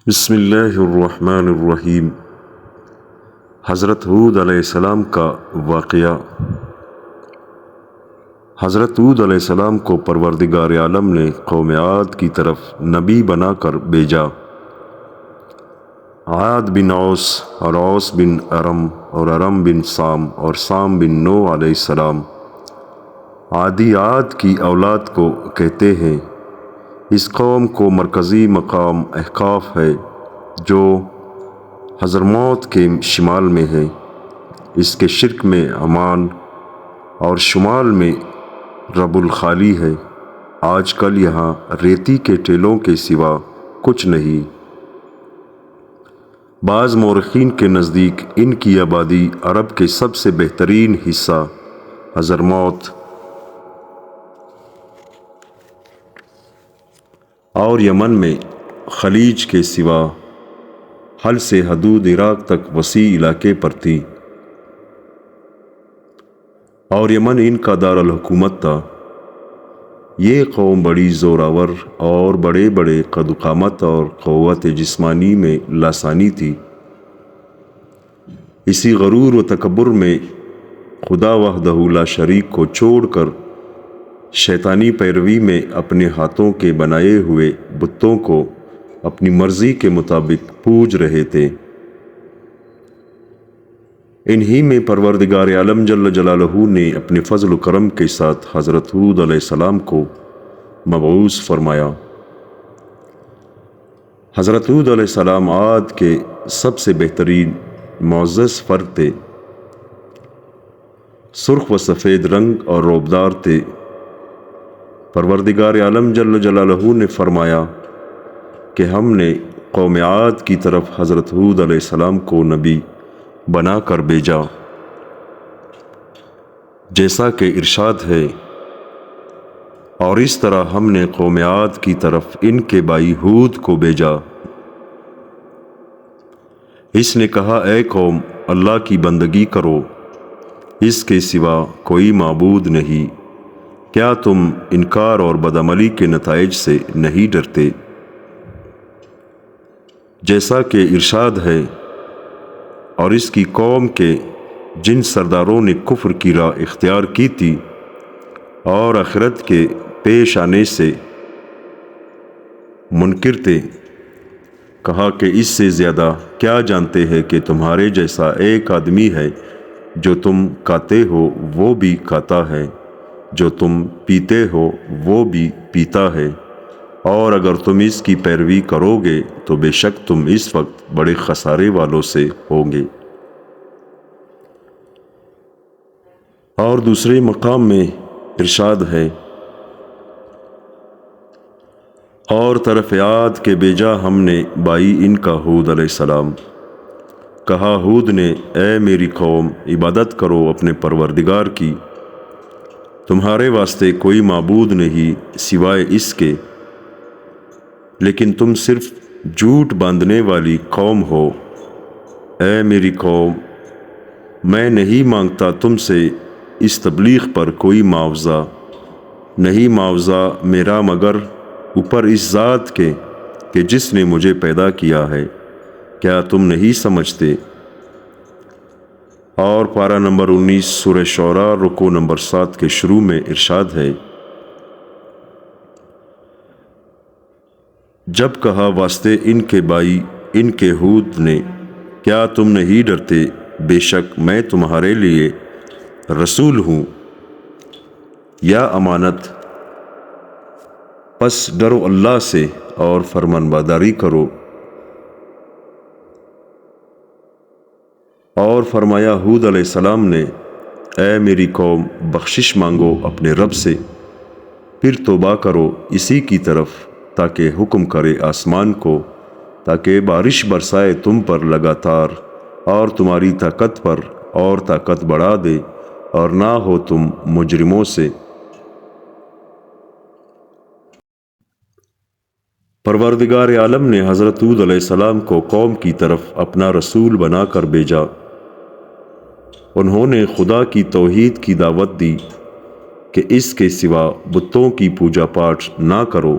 بسم اللہ الرحمن الرحیم۔ حضرت ہود علیہ السلام کا واقعہ۔ حضرت ہود علیہ السلام کو پروردگار عالم نے قوم عاد کی طرف نبی بنا کر بھیجا۔ عاد بن اوس اور اوس بن ارم اور ارم بن سام اور سام بن نوح علیہ السلام عادی عاد کی اولاد کو کہتے ہیں۔ اس قوم کو مرکزی مقام احقاف ہے جو حضرموت کے شمال میں ہے۔ اس کے شرق میں عمان اور شمال میں رب الخالی ہے۔ آج کل یہاں ریتی کے ٹیلوں کے سوا کچھ نہیں۔ بعض مورخین کے نزدیک ان کی آبادی عرب کے سب سے بہترین حصہ حضرموت اور یمن میں خلیج کے سوا حل سے حدود عراق تک وسیع علاقے پر تھی، اور یمن ان کا دارالحکومت تھا۔ یہ قوم بڑی زوراور اور بڑے بڑے قد و قامت اور قوت جسمانی میں لاسانی تھی۔ اسی غرور و تکبر میں خدا وحدہ لا شریک کو چھوڑ کر شیطانی پیروی میں اپنے ہاتھوں کے بنائے ہوئے بتوں کو اپنی مرضی کے مطابق پوج رہے تھے۔ انہی میں پروردگار عالم جل جلالہ نے اپنے فضل و کرم کے ساتھ حضرت ہود علیہ السلام کو مبعوث فرمایا۔ حضرت ہود علیہ السلام عاد کے سب سے بہترین معزز فرد تھے۔ سرخ و سفید رنگ اور روبدار تھے۔ پروردگار عالم جل جلالہ نے فرمایا کہ ہم نے قوم عاد کی طرف حضرت ہود علیہ السلام کو نبی بنا کر بھیجا، جیسا کہ ارشاد ہے، اور اس طرح ہم نے قوم عاد کی طرف ان کے بھائی ہود کو بھیجا۔ اس نے کہا، اے قوم، اللہ کی بندگی کرو، اس کے سوا کوئی معبود نہیں۔ کیا تم انکار اور بدعملی کے نتائج سے نہیں ڈرتے؟ جیسا کہ ارشاد ہے، اور اس کی قوم کے جن سرداروں نے کفر کی راہ اختیار کی تھی اور آخرت کے پیش آنے سے منکر تھے، کہا کہ اس سے زیادہ کیا جانتے ہیں کہ تمہارے جیسا ایک آدمی ہے، جو تم کھاتے ہو وہ بھی کھاتا ہے، جو تم پیتے ہو وہ بھی پیتا ہے، اور اگر تم اس کی پیروی کرو گے تو بے شک تم اس وقت بڑے خسارے والوں سے ہوں گے۔ اور دوسرے مقام میں ارشاد ہے، اور طرف عاد کے بھیجا ہم نے بھائی ان کا ہود علیہ السلام۔ کہا ہود نے، اے میری قوم، عبادت کرو اپنے پروردگار کی، تمہارے واسطے کوئی معبود نہیں سوائے اس کے، لیکن تم صرف جھوٹ باندھنے والی قوم ہو۔ اے میری قوم، میں نہیں مانگتا تم سے اس تبلیغ پر کوئی معاوضہ، نہیں معاوضہ میرا مگر اوپر اس ذات کے کہ جس نے مجھے پیدا کیا ہے۔ کیا تم نہیں سمجھتے؟ اور پارہ نمبر 19 سورہ شعراء رکوع نمبر 7 کے شروع میں ارشاد ہے، جب کہا واسطے ان کے بھائی ان کے ہود نے، کیا تم نہیں ڈرتے؟ بے شک میں تمہارے لیے رسول ہوں یا امانت، پس ڈرو اللہ سے اور فرمانبرداری کرو۔ اور فرمایا ہود علیہ السلام نے، اے میری قوم، بخشش مانگو اپنے رب سے، پھر توبہ کرو اسی کی طرف، تاکہ حکم کرے آسمان کو، تاکہ بارش برسائے تم پر لگاتار، اور تمہاری طاقت پر اور طاقت بڑھا دے، اور نہ ہو تم مجرموں سے۔ پروردگار عالم نے حضرت ہود علیہ السلام کو قوم کی طرف اپنا رسول بنا کر بھیجا۔ انہوں نے خدا کی توحید کی دعوت دی کہ اس کے سوا بتوں کی پوجا پاٹ نہ کرو۔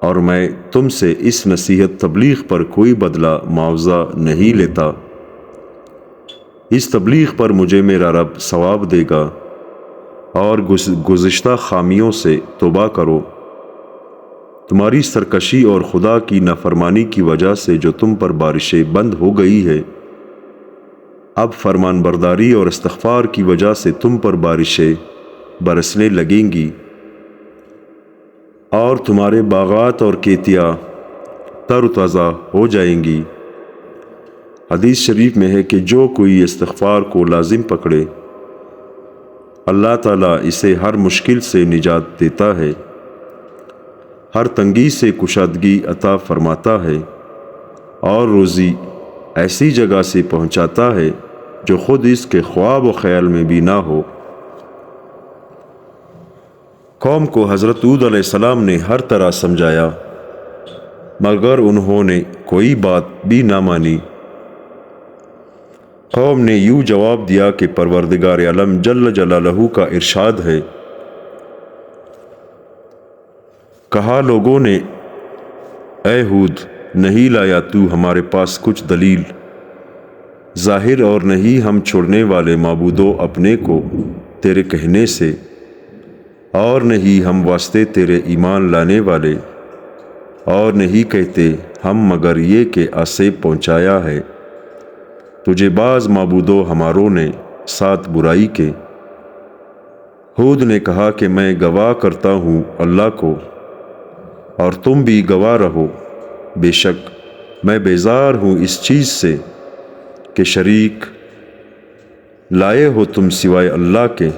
اور میں تم سے اس نصیحت تبلیغ پر کوئی بدلہ معاوضہ نہیں لیتا۔ اس تبلیغ پر مجھے میرا رب ثواب دے گا، اور گزشتہ خامیوں سے توبہ کرو۔ تمہاری سرکشی اور خدا کی نافرمانی کی وجہ سے جو تم پر بارشیں بند ہو گئی ہے، اب فرمان برداری اور استغفار کی وجہ سے تم پر بارشیں برسنے لگیں گی، اور تمہارے باغات اور کھیتیاں تر و تازہ ہو جائیں گی۔ حدیث شریف میں ہے کہ جو کوئی استغفار کو لازم پکڑے، اللہ تعالیٰ اسے ہر مشکل سے نجات دیتا ہے، ہر تنگی سے کشادگی عطا فرماتا ہے، اور روزی ایسی جگہ سے پہنچاتا ہے جو خود اس کے خواب و خیال میں بھی نہ ہو۔ قوم کو حضرت ہود علیہ السلام نے ہر طرح سمجھایا، مگر انہوں نے کوئی بات بھی نہ مانی۔ قوم نے یوں جواب دیا کہ پروردگار عالم جل جلالہ کا ارشاد ہے۔ کہا لوگوں نے، اے ہود، نہیں لایا تو ہمارے پاس کچھ دلیل ظاہر، اور نہیں ہم چھوڑنے والے معبودوں اپنے کو تیرے کہنے سے، اور نہیں ہم واسطے تیرے ایمان لانے والے، اور نہیں کہتے ہم مگر یہ کہ آسیب پہنچایا ہے تجھے بعض معبودوں ہماروں نے ساتھ برائی کے۔ ہود نے کہا کہ میں گواہ کرتا ہوں اللہ کو، اور تم بھی گواہ رہو، بے شک میں بیزار ہوں اس چیز سے کہ شریک لائے ہو تم سوائے اللہ کے،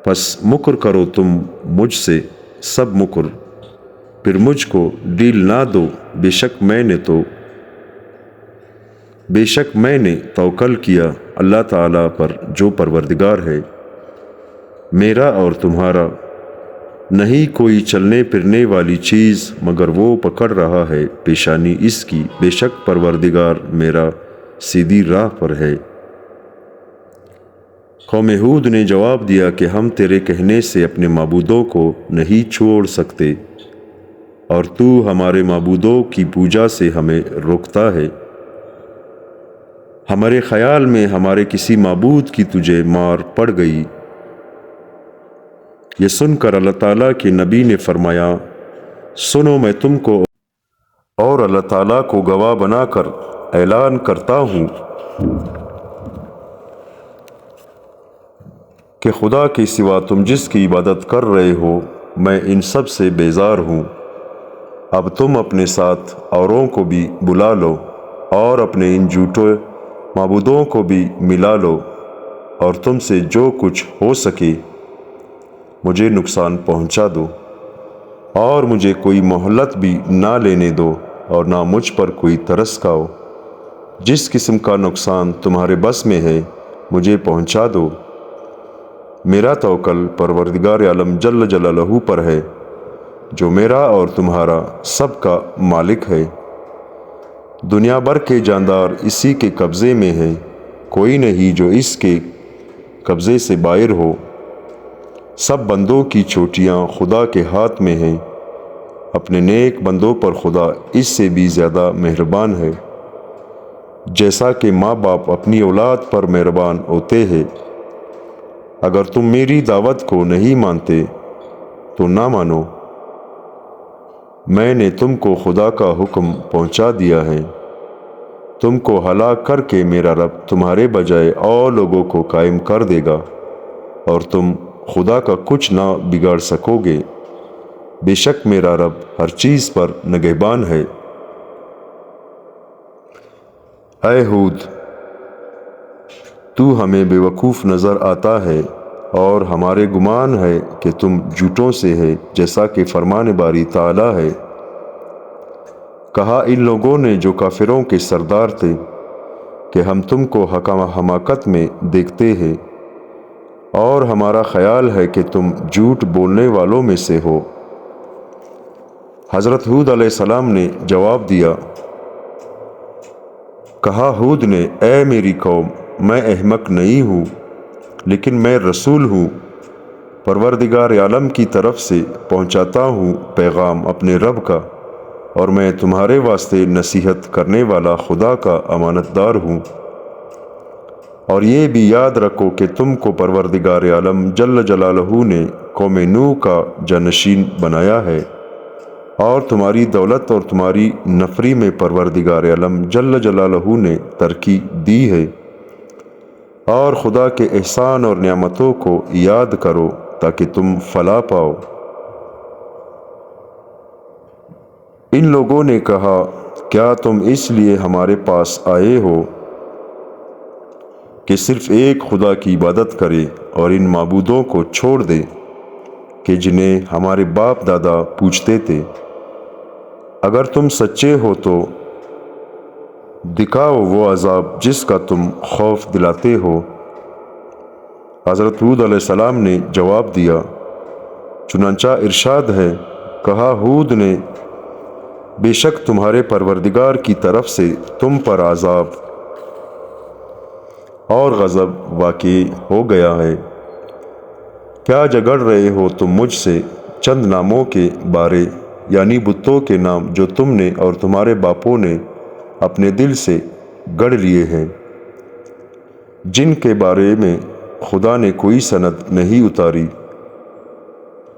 پس مکر کرو تم مجھ سے سب مکر، پھر مجھ کو ڈیل نہ دو، بے شک میں نے توکل کیا اللہ تعالیٰ پر جو پروردگار ہے میرا اور تمہارا، نہیں کوئی چلنے پھرنے والی چیز مگر وہ پکڑ رہا ہے پیشانی اس کی، بے شک پروردگار میرا سیدھی راہ پر ہے۔ قوم ہود نے جواب دیا کہ ہم تیرے کہنے سے اپنے معبودوں کو نہیں چھوڑ سکتے، اور تو ہمارے معبودوں کی پوجا سے ہمیں روکتا ہے۔ ہمارے خیال میں ہمارے کسی معبود کی تجھے مار پڑ گئی۔ یہ سن کر اللہ تعالیٰ کے نبی نے فرمایا، سنو میں تم کو اور اللہ تعالیٰ کو گواہ بنا کر اعلان کرتا ہوں کہ خدا کے سوا تم جس کی عبادت کر رہے ہو میں ان سب سے بیزار ہوں۔ اب تم اپنے ساتھ اوروں کو بھی بلا لو، اور اپنے ان جھوٹے معبودوں کو بھی ملا لو، اور تم سے جو کچھ ہو سکے مجھے نقصان پہنچا دو، اور مجھے کوئی مہلت بھی نہ لینے دو، اور نہ مجھ پر کوئی ترس کھاؤ۔ جس قسم کا نقصان تمہارے بس میں ہے مجھے پہنچا دو۔ میرا توکل پروردگار عالم جل جلالہ پر ہے جو میرا اور تمہارا سب کا مالک ہے۔ دنیا بھر کے جاندار اسی کے قبضے میں ہے، کوئی نہیں جو اس کے قبضے سے باہر ہو۔ سب بندوں کی چوٹیاں خدا کے ہاتھ میں ہیں، اپنے نیک بندوں پر خدا اس سے بھی زیادہ مہربان ہے۔ جیسا کہ ماں باپ اپنی اولاد پر مہربان ہوتے ہیں، اگر تم میری دعوت کو نہیں مانتے تو نہ مانو، میں نے تم کو خدا کا حکم پہنچا دیا ہے۔ تم کو ہلاک کر کے میرا رب تمہارے بجائے اور لوگوں کو قائم کر دے گا، اور تم خدا کا کچھ نہ بگاڑ سکو گے، بے شک میرا رب ہر چیز پر نگہبان ہے۔ اے ہود، تو ہمیں بے وقوف نظر آتا ہے، اور ہمارے گمان ہے کہ تم جھوٹوں سے ہے، جیسا کہ فرمان باری تعالیٰ ہے۔ کہا ان لوگوں نے جو کافروں کے سردار تھے کہ ہم تم کو حماقت میں دیکھتے ہیں، اور ہمارا خیال ہے کہ تم جھوٹ بولنے والوں میں سے ہو۔ حضرت ہود علیہ السلام نے جواب دیا، کہا ہود نے، اے میری قوم، میں احمق نہیں ہوں، لیکن میں رسول ہوں، پروردگار عالم کی طرف سے پہنچاتا ہوں پیغام اپنے رب کا، اور میں تمہارے واسطے نصیحت کرنے والا خدا کا امانت دار ہوں۔ اور یہ بھی یاد رکھو کہ تم کو پروردگار عالم جل جلالہ نے قوم نوح کا جانشین بنایا ہے، اور تمہاری دولت اور تمہاری نفری میں پروردگار عالم جل جلالہ نے ترقی دی ہے۔ اور خدا کے احسان اور نعمتوں کو یاد کرو تاکہ تم فلاح پاؤ۔ ان لوگوں نے کہا، کیا تم اس لیے ہمارے پاس آئے ہو کہ صرف ایک خدا کی عبادت کرے اور ان معبودوں کو چھوڑ دے کہ جنہیں ہمارے باپ دادا پوجتے تھے؟ اگر تم سچے ہو تو دکھاؤ وہ عذاب جس کا تم خوف دلاتے ہو۔ حضرت ہود علیہ السلام نے جواب دیا، چنانچہ ارشاد ہے، کہا ہود نے، بے شک تمہارے پروردگار کی طرف سے تم پر عذاب اور غضب واقع ہو گیا ہے۔ کیا جھگڑ رہے ہو تم مجھ سے چند ناموں کے بارے، یعنی بتوں کے نام جو تم نے اور تمہارے باپوں نے اپنے دل سے گڑھ لیے ہیں، جن کے بارے میں خدا نے کوئی سند نہیں اتاری۔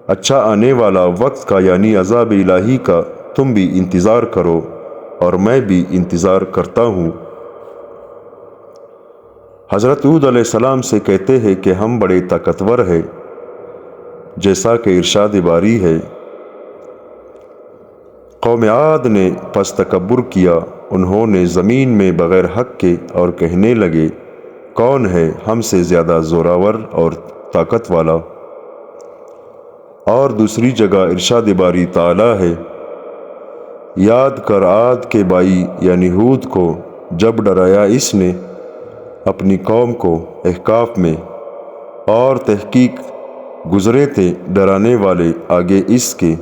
اچھا آنے والا وقت کا یعنی عذاب الہی کا تم بھی انتظار کرو اور میں بھی انتظار کرتا ہوں۔ حضرت ہود علیہ السلام سے کہتے ہیں کہ ہم بڑے طاقتور ہیں، جیسا کہ ارشاد باری ہے، قوم عاد نے پس تکبر کیا، انہوں نے زمین میں بغیر حق کے اور کہنے لگے، کون ہے ہم سے زیادہ زوراور اور طاقت والا؟ اور دوسری جگہ ارشاد باری تعالی ہے، یاد کر عاد کے بھائی یعنی ہود کو جب ڈرایا اس نے اپنی قوم کو احقاف میں، اور تحقیق گزرے تھے ڈرانے والے آگے اس کے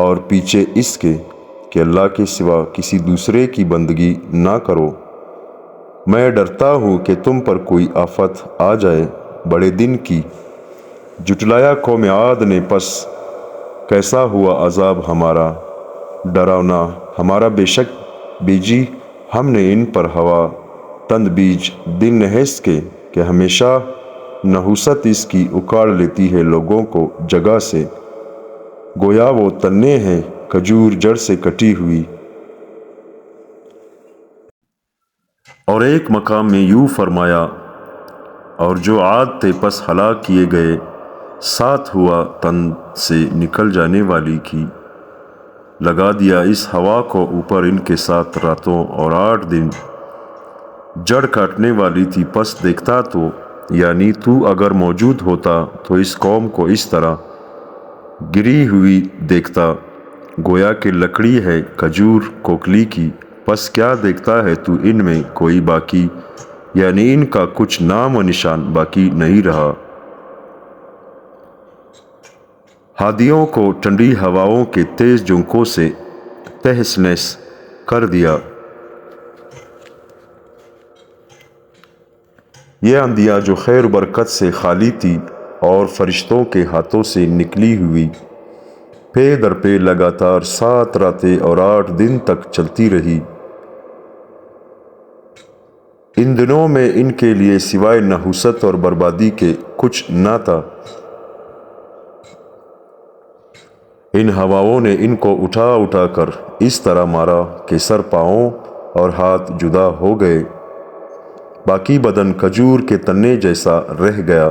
اور پیچھے اس کے کہ اللہ کے سوا کسی دوسرے کی بندگی نہ کرو۔ میں ڈرتا ہوں کہ تم پر کوئی آفت آ جائے بڑے دن کی۔ جھٹلایا قوم عاد نے، پس کیسا ہوا عذاب ہمارا ڈراونا ہمارا، بے شک بیجی ہم نے ان پر ہوا تند بیج دن نحس کے کہ ہمیشہ نحوست اس کی اکاڑ لیتی ہے لوگوں کو جگہ سے، گویا وہ تنے ہیں کھجور جڑ سے کٹی ہوئی۔ اور ایک مقام میں یوں فرمایا، اور جو عاد تھے پس ہلاک کیے گئے، ساتھ ہوا تن سے نکل جانے والی کی، لگا دیا اس ہوا کو اوپر ان کے ساتھ راتوں اور 8 دن، جڑ کاٹنے والی تھی۔ پس دیکھتا تو، یعنی تو اگر موجود ہوتا تو اس قوم کو اس طرح گری ہوئی دیکھتا، گویا کہ لکڑی ہے کھجور کوکلی کی۔ پس کیا دیکھتا ہے تو ان میں کوئی باقی، یعنی ان کا کچھ نام و نشان باقی نہیں رہا۔ ہادیوں کو ٹھنڈی ہواؤں کے تیز جھونکوں سے تہس نہس کر دیا۔ یہ اندھیا جو خیر و برکت سے خالی تھی اور فرشتوں کے ہاتھوں سے نکلی ہوئی، پے در پے لگاتار 7 راتیں اور 8 دن تک چلتی رہی۔ ان دنوں میں ان کے لیے سوائے نحوست اور بربادی کے کچھ نہ تھا۔ ان ہواؤں نے ان کو اٹھا اٹھا کر اس طرح مارا کہ سر پاؤں اور ہاتھ جدا ہو گئے، باقی بدن کھجور کے تنے جیسا رہ گیا۔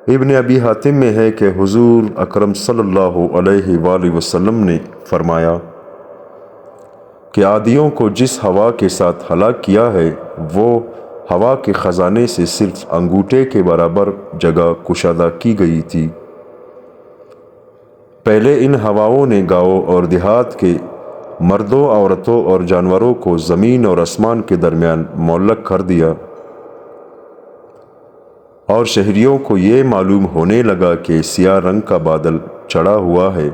ابن ابی حاتم میں ہے کہ حضور اکرم صلی اللہ علیہ وآلہ وسلم نے فرمایا کہ عادیوں کو جس ہوا کے ساتھ ہلاک کیا ہے، وہ ہوا کے خزانے سے صرف انگوٹھے کے برابر جگہ کشادہ کی گئی تھی۔ پہلے ان ہواؤں نے گاؤں اور دیہات کے مردوں، عورتوں اور جانوروں کو زمین اور آسمان کے درمیان معلق کر دیا، اور شہریوں کو یہ معلوم ہونے لگا کہ سیاہ رنگ کا بادل چڑھا ہوا ہے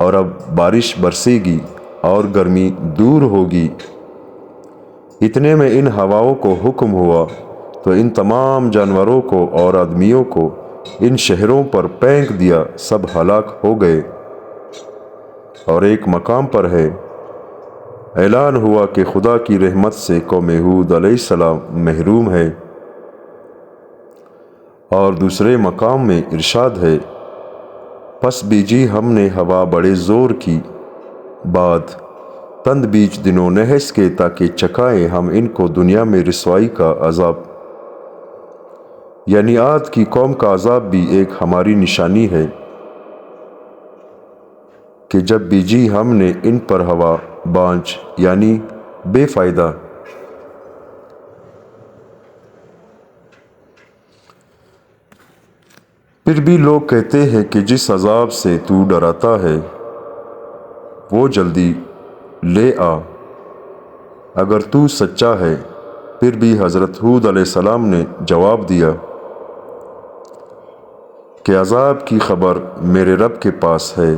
اور اب بارش برسے گی اور گرمی دور ہوگی۔ اتنے میں ان ہواؤں کو حکم ہوا تو ان تمام جانوروں کو اور آدمیوں کو ان شہروں پر پھینک دیا سب ہلاک ہو گئے۔ اور ایک مقام پر ہے اعلان ہوا کہ خدا کی رحمت سے قوم ہود علیہ السلام محروم ہے، اور دوسرے مقام میں ارشاد ہے پس بیجی ہم نے ہوا بڑے زور کی بعد تند بیج دنوں نحس کے تاکہ چکھائیں ہم ان کو دنیا میں رسوائی کا عذاب۔ یعنی عاد کی قوم کا عذاب بھی ایک ہماری نشانی ہے کہ جب بیجی ہم نے ان پر ہوا بانجھ یعنی بے فائدہ۔ پھر بھی لوگ کہتے ہیں کہ جس عذاب سے تو ڈراتا ہے وہ جلدی لے آ اگر تو سچا ہے۔ پھر بھی حضرت ہود علیہ السلام نے جواب دیا کہ عذاب کی خبر میرے رب کے پاس ہے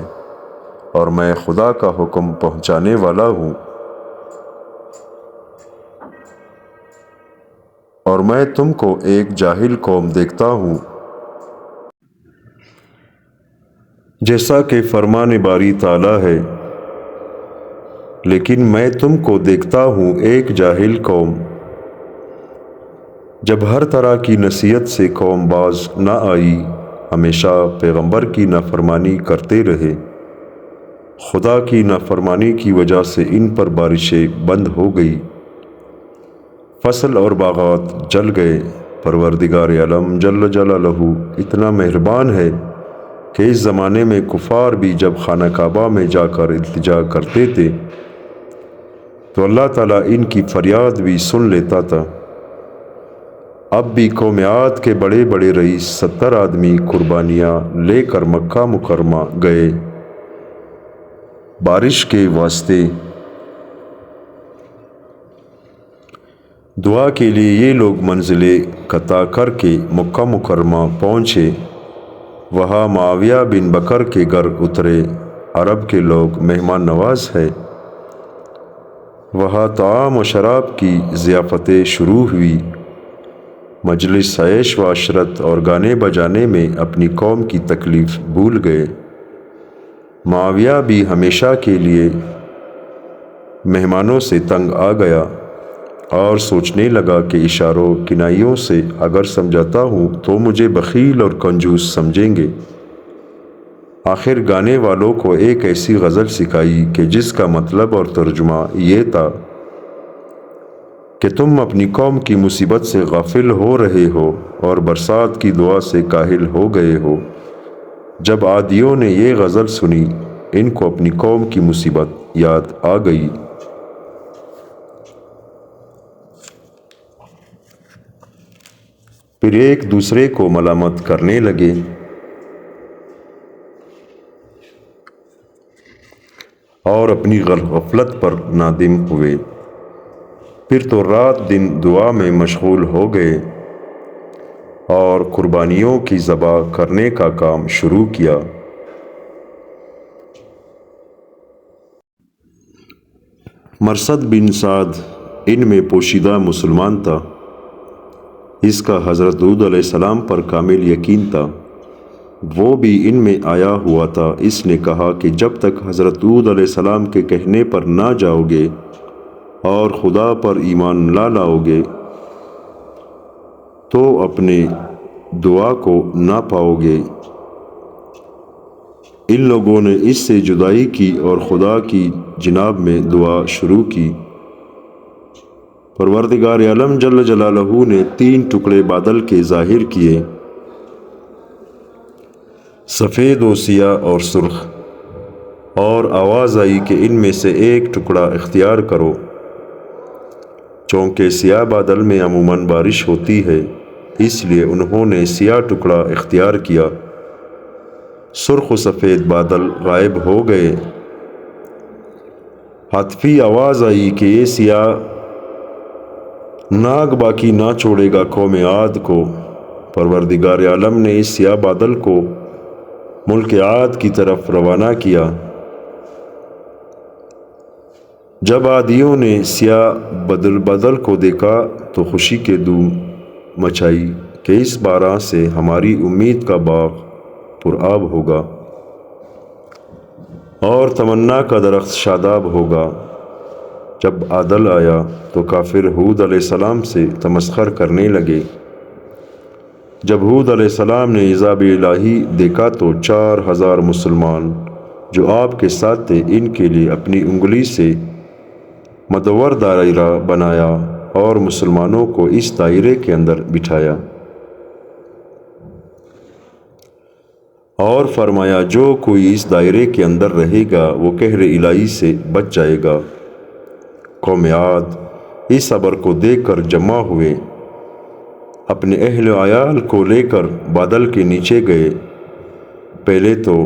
اور میں خدا کا حکم پہنچانے والا ہوں، اور میں تم کو ایک جاہل قوم دیکھتا ہوں۔ جیسا کہ فرمان باری تعالیٰ ہے لیکن میں تم کو دیکھتا ہوں ایک جاہل قوم۔ جب ہر طرح کی نصیحت سے قوم باز نہ آئی، ہمیشہ پیغمبر کی نافرمانی کرتے رہے، خدا کی نافرمانی کی وجہ سے ان پر بارشیں بند ہو گئی، فصل اور باغات جل گئے۔ پروردگار عالم جل جلالہ اتنا مہربان ہے کہ اس زمانے میں کفار بھی جب خانہ کعبہ میں جا کر التجا کرتے تھے تو اللہ تعالیٰ ان کی فریاد بھی سن لیتا تھا۔ اب بھی قوم عاد کے بڑے بڑے رئیس 70 آدمی قربانیاں لے کر مکہ مکرمہ گئے بارش کے واسطے۔ دعا کے لیے یہ لوگ منزلیں قطع کر کے مکہ مکرمہ پہنچے۔ وہاں معاویہ بن بکر کے گھر اترے۔ عرب کے لوگ مہمان نواز ہیں۔ وہاں طعام و شراب کی ضیافتیں شروع ہوئی۔ مجلس عیش و عشرت اور گانے بجانے میں اپنی قوم کی تکلیف بھول گئے۔ معاویہ بھی ہمیشہ کے لیے مہمانوں سے تنگ آ گیا اور سوچنے لگا کہ اشاروں کنائیوں سے اگر سمجھاتا ہوں تو مجھے بخیل اور کنجوس سمجھیں گے۔ آخر گانے والوں کو ایک ایسی غزل سکھائی کہ جس کا مطلب اور ترجمہ یہ تھا کہ تم اپنی قوم کی مصیبت سے غافل ہو رہے ہو اور برسات کی دعا سے کاہل ہو گئے ہو۔ جب عادیوں نے یہ غزل سنی ان کو اپنی قوم کی مصیبت یاد آ گئی۔ پھر ایک دوسرے کو ملامت کرنے لگے۔ اور اپنی غفلت پر نادم ہوئے۔ پھر تو رات دن دعا میں مشغول ہو گئے اور قربانیوں کی ذبح کرنے کا کام شروع کیا۔ مرثد بن سعد ان میں پوشیدہ مسلمان تھا۔ اس کا حضرت ہود علیہ السلام پر کامل یقین تھا۔ وہ بھی ان میں آیا ہوا تھا۔ اس نے کہا کہ جب تک حضرت ہود علیہ السلام کے کہنے پر نہ جاؤ گے اور خدا پر ایمان نہ لاؤ گے تو اپنے دعا کو نہ پاؤ گے۔ ان لوگوں نے اس سے جدائی کی اور خدا کی جناب میں دعا شروع کی۔ پروردگار عالم جل جلالہ نے 3 ٹکڑے بادل کے ظاہر کیے، سفید و سیاہ اور سرخ، اور آواز آئی کہ ان میں سے ایک ٹکڑا اختیار کرو۔ چونکہ سیاہ بادل میں عموماً بارش ہوتی ہے اس لیے انہوں نے سیاہ ٹکڑا اختیار کیا۔ سرخ و سفید بادل غائب ہو گئے۔ ہاتفی آواز آئی کہ یہ سیاہ ناگ باقی نہ چھوڑے گا قوم عاد کو۔ پروردگار عالم نے اس سیاہ بادل کو ملک عاد کی طرف روانہ کیا۔ جب عادیوں نے سیاہ بادل کو دیکھا تو خوشی کے دھوم مچائی کہ اس بارہ سے ہماری امید کا باغ پرآب ہوگا اور تمنا کا درخت شاداب ہوگا۔ جب عادل آیا تو کافر ہود علیہ السلام سے تمسخر کرنے لگے۔ جب ہود علیہ السلام نے عذاب الہی دیکھا تو 4000 مسلمان جو آپ کے ساتھ تھے ان کے لیے اپنی انگلی سے مدور دائرہ بنایا اور مسلمانوں کو اس دائرے کے اندر بٹھایا اور فرمایا جو کوئی اس دائرے کے اندر رہے گا وہ قہر الہی سے بچ جائے گا۔ قوم عاد اس خبر کو دیکھ کر جمع ہوئے، اپنے اہل و عیال کو لے کر بادل کے نیچے گئے۔ پہلے تو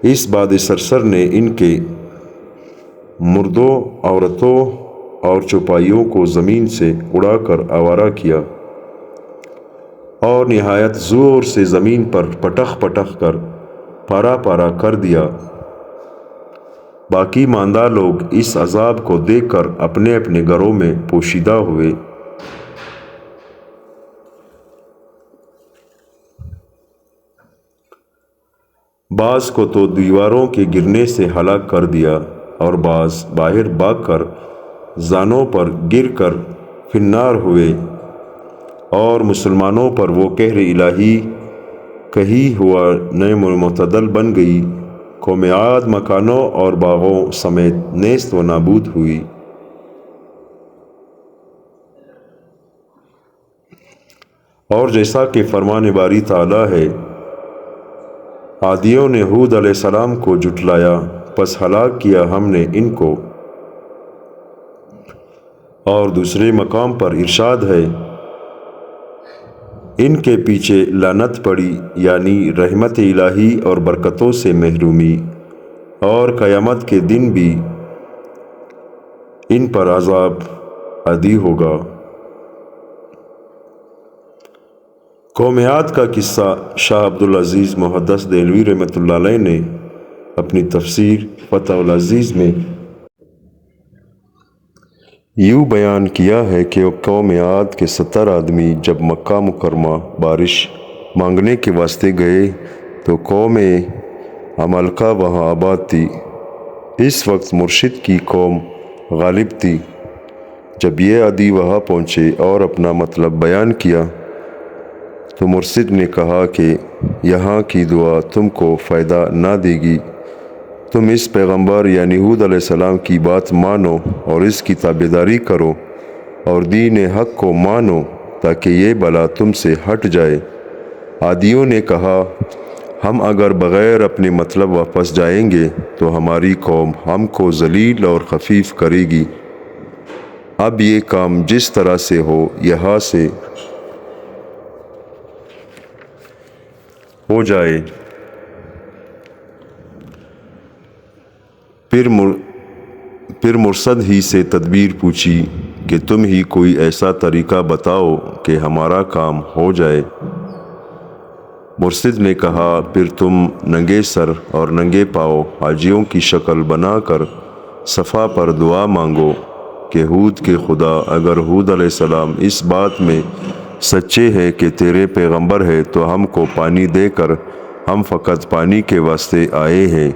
اس باد صرصر نے ان کے مردوں، عورتوں اور چوپائیوں کو زمین سے اڑا کر آوارہ کیا اور نہایت زور سے زمین پر پٹخ پٹخ کر پارا پارا کر دیا۔ باقی ماندہ لوگ اس عذاب کو دیکھ کر اپنے اپنے گھروں میں پوشیدہ ہوئے۔ بعض کو تو دیواروں کے گرنے سے ہلاک کر دیا اور بعض باہر بھاگ کر زانوں پر گر کر فی النار ہوئے، اور مسلمانوں پر وہ قہر الہی کہی ہوا نعم معتدل بن گئی۔ قوم عاد مکانوں اور باغوں سمیت نیست و نابود ہوئی۔ اور جیسا کہ فرمان باری تعالیٰ ہے، عادیوں نے ہود علیہ السلام کو جھٹلایا، پس ہلاک کیا ہم نے ان کو۔ اور دوسرے مقام پر ارشاد ہے، ان کے پیچھے لعنت پڑی، یعنی رحمت الہی اور برکتوں سے محرومی، اور قیامت کے دن بھی ان پر عذاب عادی ہوگا۔ قوم عاد کا قصہ شاہ عبدالعزیز محدث دہلوی رحمۃ اللہ علیہ نے اپنی تفسیر فتح العزیز میں یوں بیان کیا ہے کہ قوم عاد کے 70 آدمی جب مکہ مکرمہ بارش مانگنے کے واسطے گئے تو قوم عمالقہ وہاں آباد تھی۔ اس وقت مرشد کی قوم غالب تھی۔ جب یہ عادی وہاں پہنچے اور اپنا مطلب بیان کیا تو مرشد نے کہا کہ یہاں کی دعا تم کو فائدہ نہ دے گی، تم اس پیغمبر یعنی ہود علیہ السلام کی بات مانو اور اس کی تابعداری کرو اور دین حق کو مانو تاکہ یہ بلا تم سے ہٹ جائے۔ عادیوں نے کہا، ہم اگر بغیر اپنے مطلب واپس جائیں گے تو ہماری قوم ہم کو ذلیل اور خفیف کرے گی۔ اب یہ کام جس طرح سے ہو یہاں سے ہو جائے۔ پھر مرشد ہی سے تدبیر پوچھی کہ تم ہی کوئی ایسا طریقہ بتاؤ کہ ہمارا کام ہو جائے۔ مرشد نے کہا، پھر تم ننگے سر اور ننگے پاؤں حاجیوں کی شکل بنا کر صفا پر دعا مانگو کہ ہود کے خدا، اگر ہود علیہ السلام اس بات میں سچے ہے کہ تیرے پیغمبر ہے تو ہم کو پانی دے کر، ہم فقط پانی کے واسطے آئے ہیں۔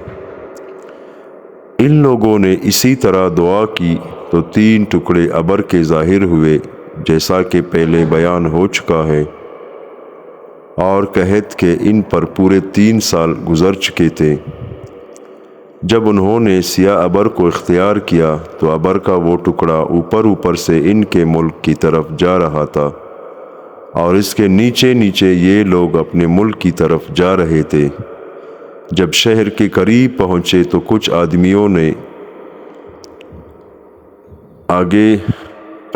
ان لوگوں نے اسی طرح دعا کی تو 3 ٹکڑے ابر کے ظاہر ہوئے، جیسا کہ پہلے بیان ہو چکا ہے، اور قحط کے ان پر پورے 3 سال گزر چکے تھے۔ جب انہوں نے سیاہ ابر کو اختیار کیا تو ابر کا وہ ٹکڑا اوپر سے ان کے ملک کی طرف جا رہا تھا اور اس کے نیچے نیچے یہ لوگ اپنے ملک کی طرف جا رہے تھے۔ جب شہر کے قریب پہنچے تو کچھ آدمیوں نے آگے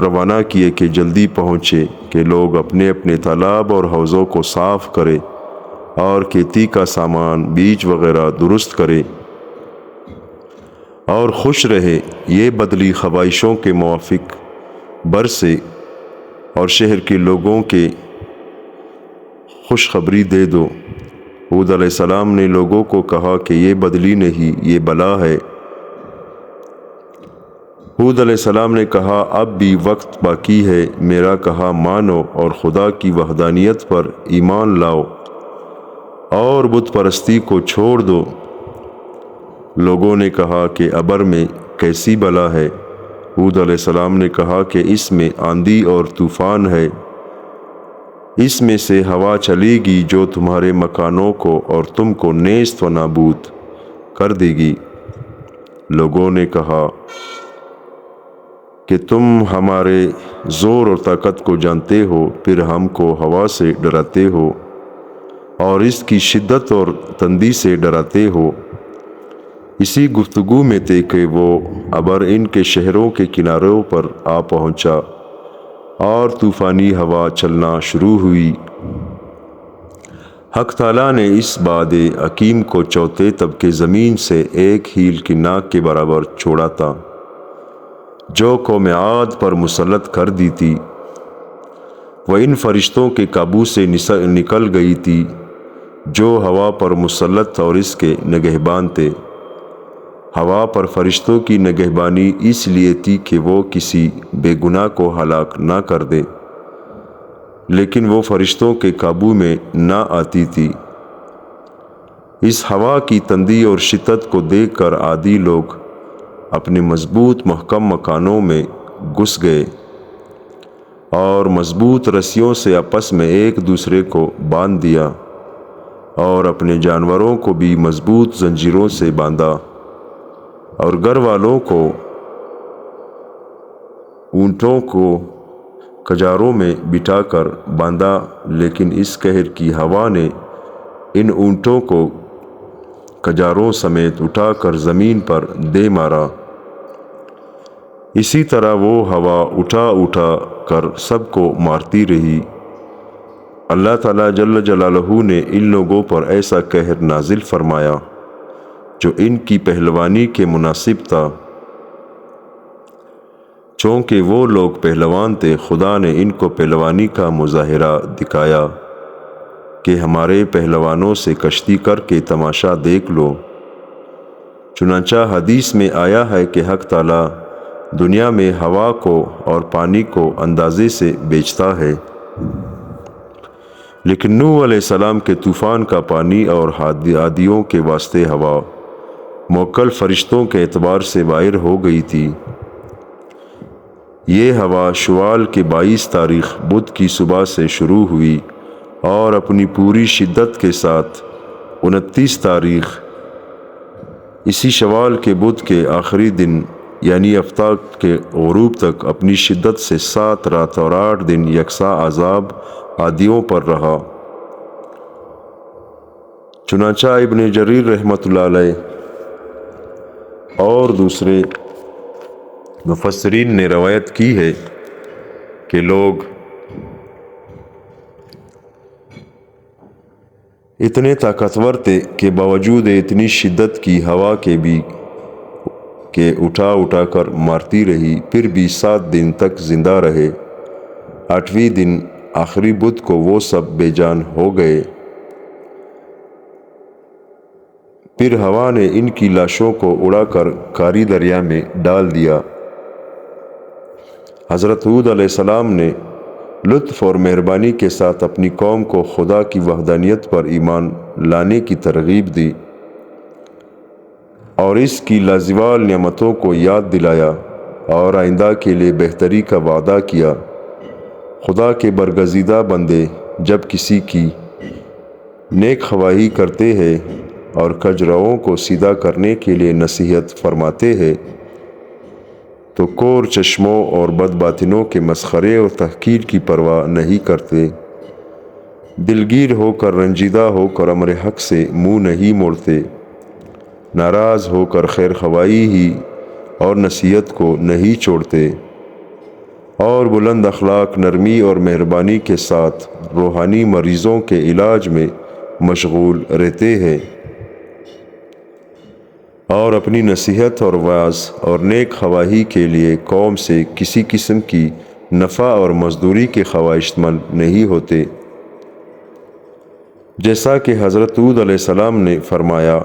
روانہ کیے کہ جلدی پہنچے کہ لوگ اپنے اپنے تالاب اور حوضوں کو صاف کرے اور کھیتی کا سامان، بیج وغیرہ درست کرے اور خوش رہے۔ یہ بدلی خواہشوں کے موافق برسے اور شہر کے لوگوں کے خوشخبری دے دو۔ ہود علیہ السلام نے لوگوں کو کہا کہ یہ بدلی نہیں، یہ بلا ہے۔ ہود علیہ السلام نے کہا اب بھی وقت باقی ہے، میرا کہا مانو اور خدا کی وحدانیت پر ایمان لاؤ اور بت پرستی کو چھوڑ دو۔ لوگوں نے کہا کہ ابر میں کیسی بلا ہے؟ ہود علیہ السلام نے کہا کہ اس میں آندھی اور طوفان ہے، اس میں سے ہوا چلے گی جو تمہارے مکانوں کو اور تم کو نیست و نابود کر دے گی۔ لوگوں نے کہا کہ تم ہمارے زور اور طاقت کو جانتے ہو، پھر ہم کو ہوا سے ڈراتے ہو اور اس کی شدت اور تندی سے ڈراتے ہو۔ اسی گفتگو میں تھے کہ وہ ابر ان کے شہروں کے کناروں پر آ پہنچا اور طوفانی ہوا چلنا شروع ہوئی۔ حق تعالیٰ نے اس باد حکیم کو چوتھے طبقے زمین سے ایک ہیل کی ناک کے برابر چھوڑا تھا، جو قوم عاد پر مسلط کر دی تھی۔ وہ ان فرشتوں کے قابو سے نکل گئی تھی جو ہوا پر مسلط اور اس کے نگہبان تھے۔ ہوا پر فرشتوں کی نگہبانی اس لیے تھی کہ وہ کسی بے گناہ کو ہلاک نہ کر دے، لیکن وہ فرشتوں کے قابو میں نہ آتی تھی۔ اس ہوا کی تندی اور شدت کو دیکھ کر عادی لوگ اپنے مضبوط محکم مکانوں میں گھس گئے اور مضبوط رسیوں سے آپس میں ایک دوسرے کو باندھ دیا اور اپنے جانوروں کو بھی مضبوط زنجیروں سے باندھا اور گھر والوں کو اونٹوں کو کجاروں میں بٹھا کر باندھا، لیکن اس قہر کی ہوا نے ان اونٹوں کو کجاروں سمیت اٹھا کر زمین پر دے مارا۔ اسی طرح وہ ہوا اٹھا کر سب کو مارتی رہی۔ اللہ تعالیٰ جل جلالہ نے ان لوگوں پر ایسا قہر نازل فرمایا جو ان کی پہلوانی کے مناسب تھا۔ چونکہ وہ لوگ پہلوان تھے، خدا نے ان کو پہلوانی کا مظاہرہ دکھایا کہ ہمارے پہلوانوں سے کشتی کر کے تماشا دیکھ لو۔ چنانچہ حدیث میں آیا ہے کہ حق تعالیٰ دنیا میں ہوا کو اور پانی کو اندازے سے بیچتا ہے، لیکن نوح علیہ السلام کے طوفان کا پانی اور ہادیوں کے واسطے ہوا موکل فرشتوں کے اعتبار سے باہر ہو گئی تھی۔ یہ ہوا شوال کے 22 تاریخ بدھ کی صبح سے شروع ہوئی اور اپنی پوری شدت کے ساتھ 29 تاریخ اسی شوال کے بدھ کے آخری دن یعنی آفتاب کے غروب تک اپنی شدت سے 7 رات اور 8 دن یکساں عذاب عادیوں پر رہا۔ چنانچہ ابن جریر رحمۃ اللہ علیہ اور دوسرے مفسرین نے روایت کی ہے کہ لوگ اتنے طاقتور تھے کہ باوجود اتنی شدت کی ہوا کے بھی کہ اٹھا کر مارتی رہی، پھر بھی 7 دن تک زندہ رہے۔ 8ویں دن آخری بدھ کو وہ سب بے جان ہو گئے۔ پھر ہوا نے ان کی لاشوں کو اڑا کر کاری دریا میں ڈال دیا۔ حضرت ہود علیہ السلام نے لطف اور مہربانی کے ساتھ اپنی قوم کو خدا کی وحدانیت پر ایمان لانے کی ترغیب دی اور اس کی لازوال نعمتوں کو یاد دلایا اور آئندہ کے لیے بہتری کا وعدہ کیا۔ خدا کے برگزیدہ بندے جب کسی کی نیک خواہی کرتے ہیں اور کج رووں کو سیدھا کرنے کے لیے نصیحت فرماتے ہیں تو کور چشموں اور بد باطنوں کے مسخرے اور تحقیر کی پرواہ نہیں کرتے، دلگیر ہو کر رنجیدہ ہو کر امر حق سے منہ نہیں موڑتے، ناراض ہو کر خیر خواہی ہی اور نصیحت کو نہیں چھوڑتے، اور بلند اخلاق، نرمی اور مہربانی کے ساتھ روحانی مریضوں کے علاج میں مشغول رہتے ہیں، اور اپنی نصیحت اور وعظ اور نیک خواہی کے لیے قوم سے کسی قسم کی نفع اور مزدوری کے خواہش مند نہیں ہوتے۔ جیسا کہ حضرت ہود علیہ السلام نے فرمایا،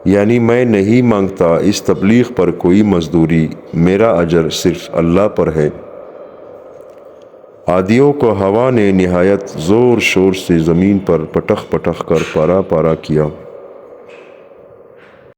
یعنی میں نہیں مانگتا اس تبلیغ پر کوئی مزدوری، میرا اجر صرف اللہ پر ہے۔ عادیوں کو ہوا نے نہایت زور شور سے زمین پر پٹخ پٹخ کر پارا پارا کیا۔